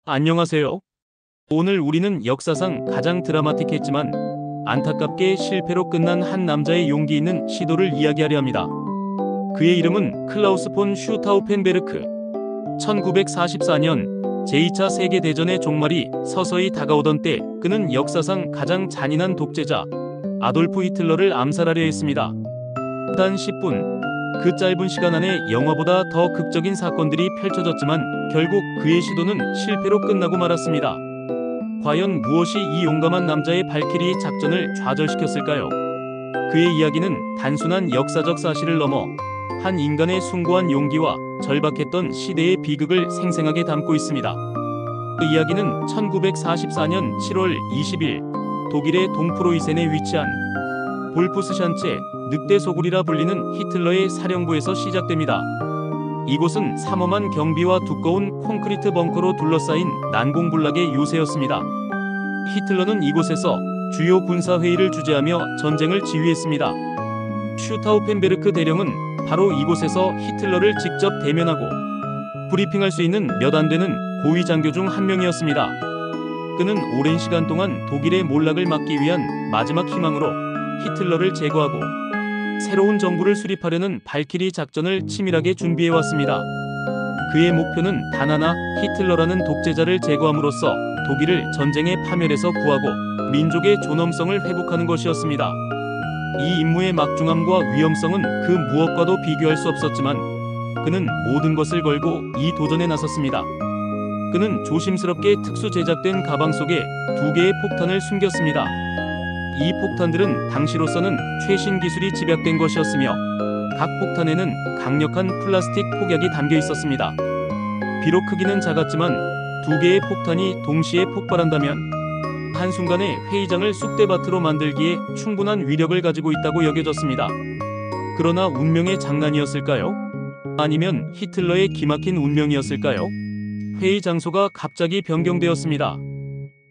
안녕하세요. 오늘 우리는 역사상 가장 드라마틱했지만 안타깝게 실패로 끝난 한 남자의 용기 있는 시도를 이야기하려 합니다. 그의 이름은 클라우스 폰 슈타우펜베르크. 1944년 제2차 세계대전의 종말이 서서히 다가오던 때 그는 역사상 가장 잔인한 독재자 아돌프 히틀러를 암살하려 했습니다. 단 10분, 그 짧은 시간 안에 영화보다 더 극적인 사건들이 펼쳐졌지만 결국 그의 시도는 실패로 끝나고 말았습니다. 과연 무엇이 이 용감한 남자의 발키리 작전을 좌절시켰을까요? 그의 이야기는 단순한 역사적 사실을 넘어 한 인간의 숭고한 용기와 절박했던 시대의 비극을 생생하게 담고 있습니다. 그 이야기는 1944년 7월 20일 독일의 동프로이센에 위치한 볼프스샨체, 늑대 소굴이라 불리는 히틀러의 사령부에서 시작됩니다. 이곳은 삼엄한 경비와 두꺼운 콘크리트 벙커로 둘러싸인 난공불락의 요새였습니다. 히틀러는 이곳에서 주요 군사회의를 주재하며 전쟁을 지휘했습니다. 슈타우펜베르크 대령은 바로 이곳에서 히틀러를 직접 대면하고 브리핑할 수 있는 몇 안 되는 고위 장교 중 한 명이었습니다. 그는 오랜 시간 동안 독일의 몰락을 막기 위한 마지막 희망으로 히틀러를 제거하고 새로운 정부를 수립하려는 발키리 작전을 치밀하게 준비해왔습니다. 그의 목표는 단 하나, 히틀러라는 독재자를 제거함으로써 독일을 전쟁의 파멸에서 구하고 민족의 존엄성을 회복하는 것이었습니다. 이 임무의 막중함과 위험성은 그 무엇과도 비교할 수 없었지만 그는 모든 것을 걸고 이 도전에 나섰습니다. 그는 조심스럽게 특수 제작된 가방 속에 2개의 폭탄을 숨겼습니다. 이 폭탄들은 당시로서는 최신 기술이 집약된 것이었으며 각 폭탄에는 강력한 플라스틱 폭약이 담겨 있었습니다. 비록 크기는 작았지만 2개의 폭탄이 동시에 폭발한다면 한순간에 회의장을 쑥대밭으로 만들기에 충분한 위력을 가지고 있다고 여겨졌습니다. 그러나 운명의 장난이었을까요? 아니면 히틀러의 기막힌 운명이었을까요? 회의 장소가 갑자기 변경되었습니다.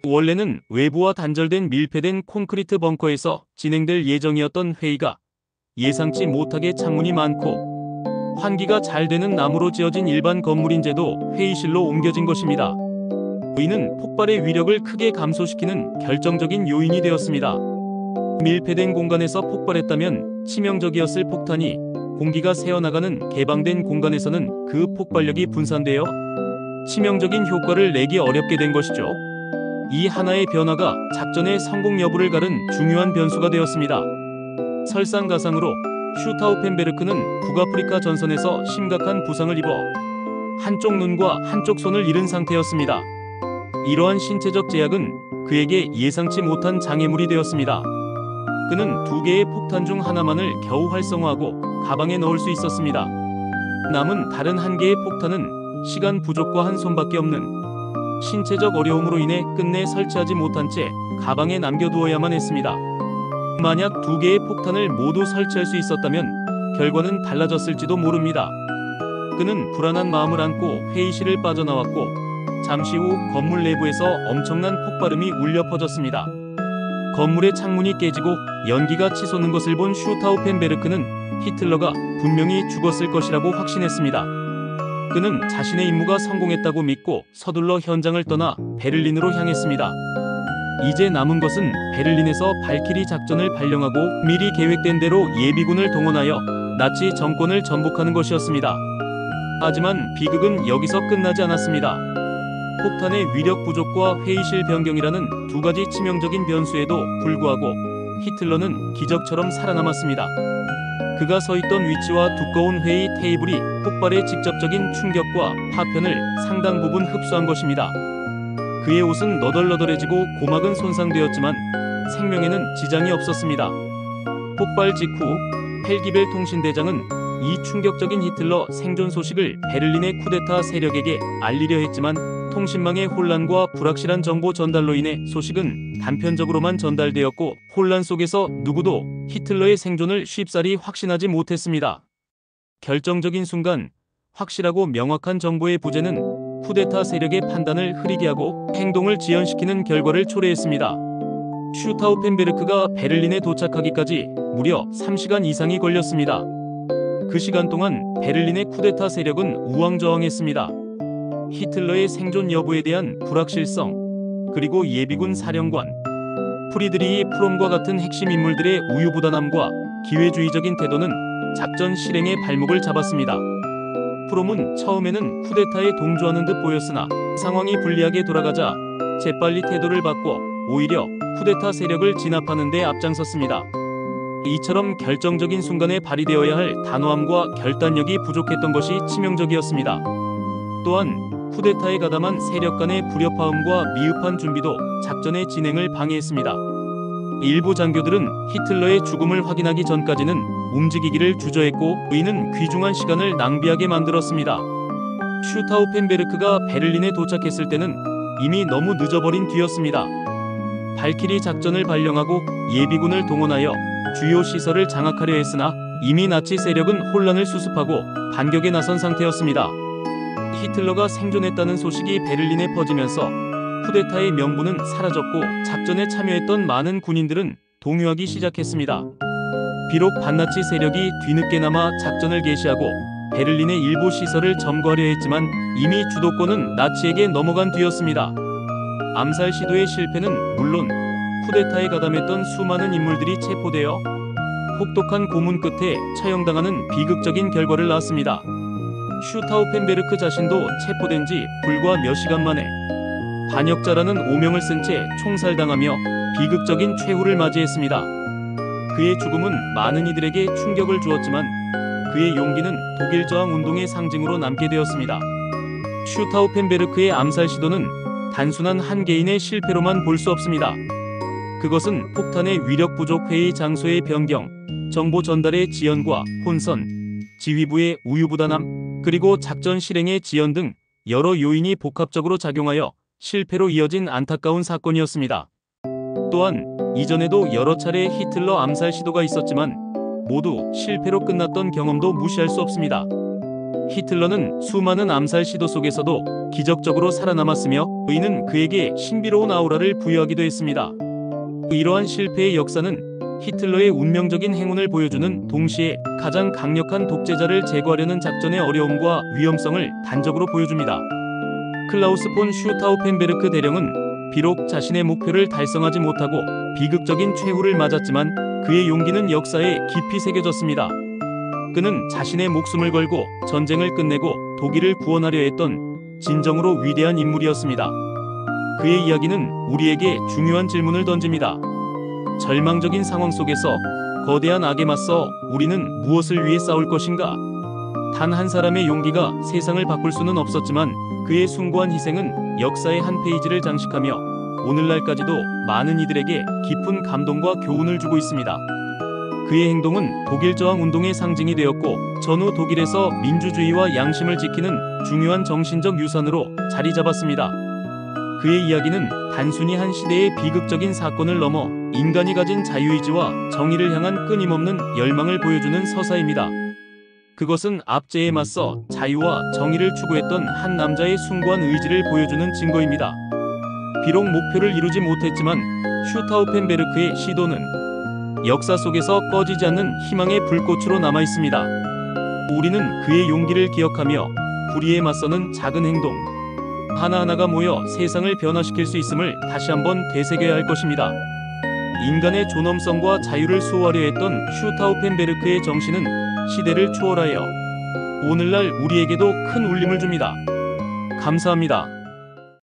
원래는 외부와 단절된 밀폐된 콘크리트 벙커에서 진행될 예정이었던 회의가 예상치 못하게 창문이 많고 환기가 잘 되는 나무로 지어진 일반 건물인데도 회의실로 옮겨진 것입니다. 이는 폭발의 위력을 크게 감소시키는 결정적인 요인이 되었습니다. 밀폐된 공간에서 폭발했다면 치명적이었을 폭탄이 공기가 새어나가는 개방된 공간에서는 그 폭발력이 분산되어 치명적인 효과를 내기 어렵게 된 것이죠. 이 하나의 변화가 작전의 성공 여부를 가른 중요한 변수가 되었습니다. 설상가상으로 슈타우펜베르크는 북아프리카 전선에서 심각한 부상을 입어 한쪽 눈과 한쪽 손을 잃은 상태였습니다. 이러한 신체적 제약은 그에게 예상치 못한 장애물이 되었습니다. 그는 2개의 폭탄 중 하나만을 겨우 활성화하고 가방에 넣을 수 있었습니다. 남은 다른 1개의 폭탄은 시간 부족과 한 손밖에 없는 신체적 어려움으로 인해 끝내 설치하지 못한 채 가방에 남겨두어야만 했습니다. 만약 2개의 폭탄을 모두 설치할 수 있었다면 결과는 달라졌을지도 모릅니다. 그는 불안한 마음을 안고 회의실을 빠져나왔고 잠시 후 건물 내부에서 엄청난 폭발음이 울려 퍼졌습니다. 건물의 창문이 깨지고 연기가 치솟는 것을 본 슈타우펜베르크는 히틀러가 분명히 죽었을 것이라고 확신했습니다. 그는 자신의 임무가 성공했다고 믿고 서둘러 현장을 떠나 베를린으로 향했습니다. 이제 남은 것은 베를린에서 발키리 작전을 발령하고 미리 계획된 대로 예비군을 동원하여 나치 정권을 전복하는 것이었습니다. 하지만 비극은 여기서 끝나지 않았습니다. 폭탄의 위력 부족과 회의실 변경이라는 2가지 치명적인 변수에도 불구하고 히틀러는 기적처럼 살아남았습니다. 그가 서 있던 위치와 두꺼운 회의 테이블이 폭발의 직접적인 충격과 파편을 상당 부분 흡수한 것입니다. 그의 옷은 너덜너덜해지고 고막은 손상되었지만 생명에는 지장이 없었습니다. 폭발 직후 헬기벨 통신대장은 이 충격적인 히틀러 생존 소식을 베를린의 쿠데타 세력에게 알리려 했지만 통신망의 혼란과 불확실한 정보 전달로 인해 소식은 단편적으로만 전달되었고 혼란 속에서 누구도 히틀러의 생존을 쉽사리 확신하지 못했습니다. 결정적인 순간 확실하고 명확한 정보의 부재는 쿠데타 세력의 판단을 흐리게 하고 행동을 지연시키는 결과를 초래했습니다. 슈타우펜베르크가 베를린에 도착하기까지 무려 3시간 이상이 걸렸습니다. 그 시간 동안 베를린의 쿠데타 세력은 우왕좌왕했습니다. 히틀러의 생존 여부에 대한 불확실성, 그리고 예비군 사령관 프리드리히 프롬과 같은 핵심 인물들의 우유부단함과 기회주의적인 태도는 작전 실행의 발목을 잡았습니다. 프롬은 처음에는 쿠데타에 동조하는 듯 보였으나 상황이 불리하게 돌아가자 재빨리 태도를 바꿔 오히려 쿠데타 세력을 진압하는 데 앞장섰습니다. 이처럼 결정적인 순간에 발휘되어야 할 단호함과 결단력이 부족했던 것이 치명적이었습니다. 또한 쿠데타에 가담한 세력 간의 불협화음과 미흡한 준비도 작전의 진행을 방해했습니다. 일부 장교들은 히틀러의 죽음을 확인하기 전까지는 움직이기를 주저했고 이는 귀중한 시간을 낭비하게 만들었습니다. 슈타우펜베르크가 베를린에 도착했을 때는 이미 너무 늦어버린 뒤였습니다. 발키리 작전을 발령하고 예비군을 동원하여 주요 시설을 장악하려 했으나 이미 나치 세력은 혼란을 수습하고 반격에 나선 상태였습니다. 히틀러가 생존했다는 소식이 베를린에 퍼지면서 쿠데타의 명분은 사라졌고 작전에 참여했던 많은 군인들은 동요하기 시작했습니다. 비록 반나치 세력이 뒤늦게나마 작전을 개시하고 베를린의 일부 시설을 점거하려 했지만 이미 주도권은 나치에게 넘어간 뒤였습니다. 암살 시도의 실패는 물론 쿠데타에 가담했던 수많은 인물들이 체포되어 혹독한 고문 끝에 처형당하는 비극적인 결과를 낳았습니다. 슈타우펜베르크 자신도 체포된 지 불과 몇 시간 만에 반역자라는 오명을 쓴 채 총살당하며 비극적인 최후를 맞이했습니다. 그의 죽음은 많은 이들에게 충격을 주었지만 그의 용기는 독일 저항 운동의 상징으로 남게 되었습니다. 슈타우펜베르크의 암살 시도는 단순한 한 개인의 실패로만 볼 수 없습니다. 그것은 폭탄의 위력 부족, 회의 장소의 변경, 정보 전달의 지연과 혼선, 지휘부의 우유부단함, 그리고 작전 실행의 지연 등 여러 요인이 복합적으로 작용하여 실패로 이어진 안타까운 사건이었습니다. 또한 이전에도 여러 차례 히틀러 암살 시도가 있었지만 모두 실패로 끝났던 경험도 무시할 수 없습니다. 히틀러는 수많은 암살 시도 속에서도 기적적으로 살아남았으며 이는 그에게 신비로운 아우라를 부여하기도 했습니다. 이러한 실패의 역사는 히틀러의 운명적인 행운을 보여주는 동시에 가장 강력한 독재자를 제거하려는 작전의 어려움과 위험성을 단적으로 보여줍니다. 클라우스 폰 슈타우펜베르크 대령은 비록 자신의 목표를 달성하지 못하고 비극적인 최후를 맞았지만 그의 용기는 역사에 깊이 새겨졌습니다. 그는 자신의 목숨을 걸고 전쟁을 끝내고 독일을 구원하려 했던 진정으로 위대한 인물이었습니다. 그의 이야기는 우리에게 중요한 질문을 던집니다. 절망적인 상황 속에서 거대한 악에 맞서 우리는 무엇을 위해 싸울 것인가? 단 한 사람의 용기가 세상을 바꿀 수는 없었지만 그의 숭고한 희생은 역사의 한 페이지를 장식하며 오늘날까지도 많은 이들에게 깊은 감동과 교훈을 주고 있습니다. 그의 행동은 독일 저항 운동의 상징이 되었고 전후 독일에서 민주주의와 양심을 지키는 중요한 정신적 유산으로 자리 잡았습니다. 그의 이야기는 단순히 한 시대의 비극적인 사건을 넘어 인간이 가진 자유의지와 정의를 향한 끊임없는 열망을 보여주는 서사입니다. 그것은 압제에 맞서 자유와 정의를 추구했던 한 남자의 숭고한 의지를 보여주는 증거입니다. 비록 목표를 이루지 못했지만 슈타우펜베르크의 시도는 역사 속에서 꺼지지 않는 희망의 불꽃으로 남아 있습니다. 우리는 그의 용기를 기억하며 불의에 맞서는 작은 행동 하나하나가 모여 세상을 변화시킬 수 있음을 다시 한번 되새겨야 할 것입니다. 인간의 존엄성과 자유를 수호하려 했던 슈타우펜베르크의 정신은 시대를 초월하여 오늘날 우리에게도 큰 울림을 줍니다. 감사합니다.